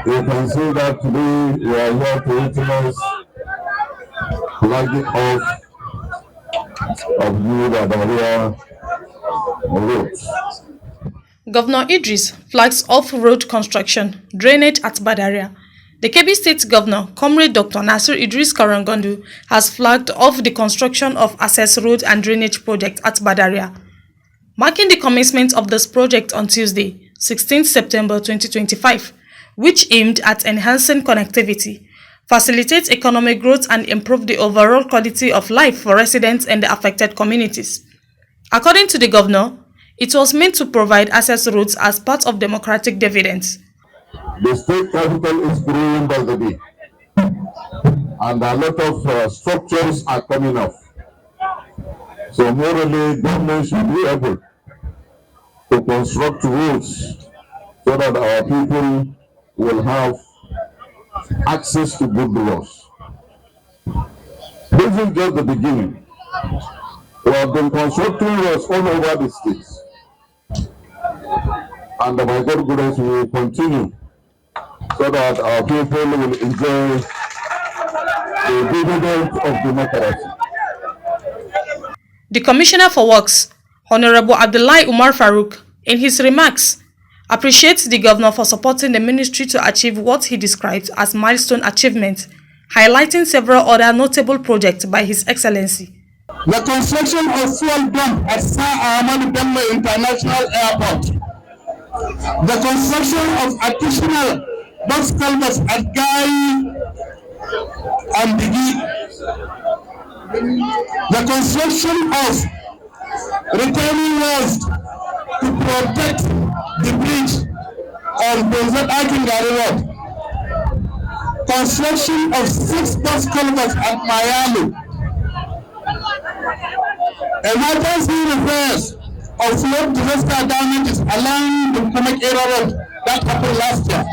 You can see that today we are here to witness flagging off of new Badariya roads. Governor Idris flags off road construction, drainage at Badariya. The Kebbi State Governor, Comrade Dr. Nasir Idris Karangondu, has flagged off the construction of access road and drainage project at Badariya, marking the commencement of this project on Tuesday, 16 September 2025, which aimed at enhancing connectivity, facilitate economic growth and improve the overall quality of life for residents in the affected communities. According to the governor, it was meant to provide access roads as part of democratic dividends. The state capital is growing by the day, and a lot of structures are coming up. So morally, government should be able to construct roads so that our people will have access to good roads. This is just the beginning. We have been constructing roads all over the states, and by God grace we will continue so that our people will enjoy the dividends of democracy. The Commissioner for Works, Honorable Abdullahi Umar Farouk, in his remarks, appreciates the governor for supporting the ministry to achieve what he described as milestone achievements, highlighting several other notable projects by His Excellency. The construction of fuel dump at Sir Ahmad Bello International Airport. The construction of additional box culverts at Gai and Bigi. The construction of retaining walls to protect the bridge on Bonzat Akingari Road. Construction of 6 box culverts at Miami. Emergency repairs of flood disaster damages along the Kumek Area Road that happened last year.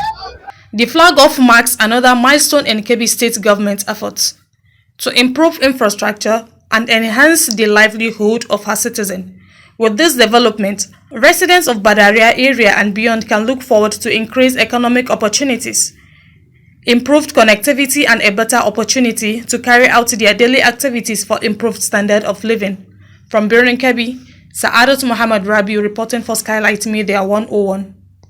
The flag-off marks another milestone in Kebbi State government efforts to improve infrastructure and enhance the livelihood of her citizens. With this development, residents of Badariya area and beyond can look forward to increased economic opportunities, improved connectivity and a better opportunity to carry out their daily activities for improved standard of living. From Birnin Kebbi, Sa'adat Muhammad Rabiu reporting for Skylight Media 101.